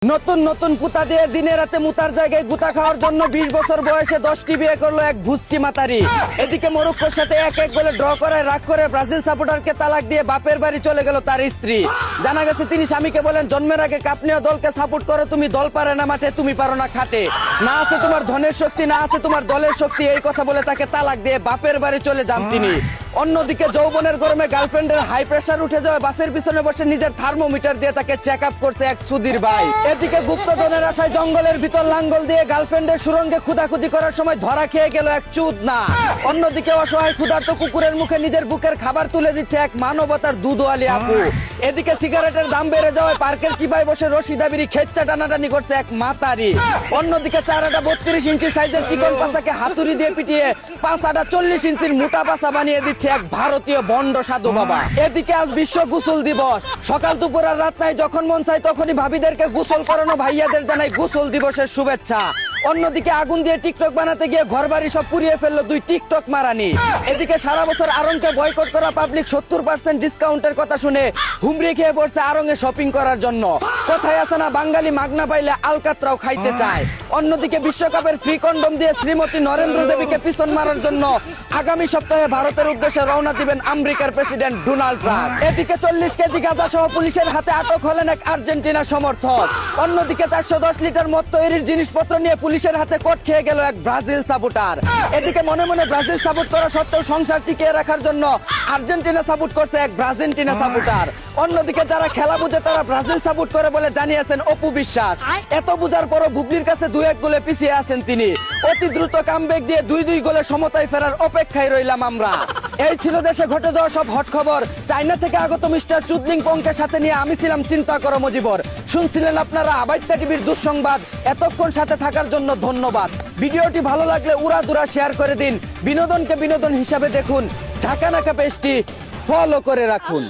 নতুন নতুন পুতা দিয়ে দিনে রাতে মুতার জায়গায় গুতা খাওয়ার জন্য 20 বছর বয়সে 10টি বিয়ে করলো এক ভুস্কি মাতারি। এদিকে মরক্কোর সাথে 1-1 গোলে ড্র করায় রাগ করে ব্রাজিল সাপোর্টারকে তালাক দিয়ে বাপের বাড়ি চলে গেল তার স্ত্রী। জানা গেছে তিনি স্বামীকে বলেন, জন্মের আগে কাপ নেওয়া দলকে সাপোর্ট করো তুমি, দল পারে না মাঠে, তুমি পারো না খাটে, না আছে তোমার ধনের শক্তি, না আছে তোমার দলের শক্তি, এই কথা বলে তাকে তালাক দিয়ে বাপের বাড়ি চলে যান তিনি। অন্যদিকে যৌবনের গরমে গার্লফ্রেন্ডের হাই প্রেসার উঠে যাওয়ায় বাসের পিছনে বসে নিজের থার্মোমিটার দিয়ে তাকে চেক আপ করছে এক সুধীর ভাই। এদিকে গুপ্তধনের আশায় জঙ্গলের ভিতর লাঙ্গল দিয়ে গার্লফ্রেন্ডের সুরঙ্গে খুদাখুদি করার সময় ধরা খেয়ে গেল এক চুদনা। অন্যদিকে অসহায় ক্ষুধার্ত কুকুরের মুখে নিজের বুকের খাবার তুলে দিচ্ছে এক মানবতার দুধওয়ালি আপু। এদিকে সিগারেটের দাম বেড়ে যাওয়ায় পার্কের চিপায় বসে রশি দাবিরি খেচ্চা টানাটানি করছে এক মাতারি। অন্যদিকে 4/32 ইঞ্চি সাইজের চিকন পাছাকে হাতুড়ি দিয়ে পিটিয়ে 5/40 ইঞ্চির মোটা পাছা বানিয়ে দিচ্ছে এক ভারতীয় বন্ড সাধু বাবা। এদিকে আজ বিশ্ব গোসল দিবস। সকাল দুপুর আর রাত নাই, যখন মন চায় তখনই ভাবিদেরকে গোসল করানো ভাইয়াদের জানাই গোসল দিবসের শুভেচ্ছা। অন্যদিকে আগুন দিয়ে টিকটক বানাতে গিয়ে ঘরবাড়ি সব পুড়িয়ে ফেললো 2 টিকটক মারানি। এদিকে সারা বছর আরংকে বয়কট করা পাবলিক 70% ডিসকাউন্টের কথা শুনে হুমড়ি খেয়ে পড়ছে আরঙে শপিং করার জন্য। কথায় আছে না, বাঙালি মাগনা পাইলে আলকাতরাও খাইতে চায়। অন্যদিকে বিশ্বকাপের ফ্রি কন্ডম দিয়ে শ্রীমতী নরেন্দ্র দেবীকে পিছন মারার জন্য আগামী সপ্তাহে ভারতের উদ্দেশ্যে রওনা দিবেন আমেরিকার প্রেসিডেন্ট ডোনাল্ড ট্রাম্প। এদিকে 40 কেজি গাঁজা সহ পুলিশের হাতে আটক হলেন এক আর্জেন্টিনা সমর্থক। অন্যদিকে 410 লিটার মদ তৈরির জিনিসপত্র নিয়ে পুলিশের হাতে কোট খেয়ে গেল এক ব্রাজিল সাপোর্টার। এদিকে মনে মনে ব্রাজিল সাপোর্ট করা সত্ত্বেও সংসার টিকিয়ে রাখার জন্য আর্জেন্টিনা সাপোর্ট করছে এক ব্রাজিন্টিনা সাপোর্টার। অন্যদিকে যারা খেলা বুঝে তারা ব্রাজিল সাপোর্ট করে বলে জানিয়েছেন অপু বিশ্বাস। এত বুঝার পরও বুবলির কাছে 2-1 গোলে পিছিয়ে আছেন তিনি। অতি দ্রুত কামব্যাক দিয়ে 2-2 গোলে সমতায় ফেরার অপেক্ষায় রইলাম আমরা। এই ছিল দেশে ঘটে যাওয়া সব হট খবর। চায়না থেকে আগত মিস্টার চুদলিং পংকে সাথে নিয়ে আমি ছিলাম চিন্তা করো মজিবর। শুনছিলেন আপনারা আবাইত্যা টিভির দুঃসংবাদ। এতক্ষণ সাথে থাকার জন্য ধন্যবাদ। ভিডিওটি ভালো লাগলে উড়াদুরা শেয়ার করে দিন। বিনোদনকে বিনোদন হিসাবে দেখুন। ঝাঁকানাকা পেজটি ফলো করে রাখুন।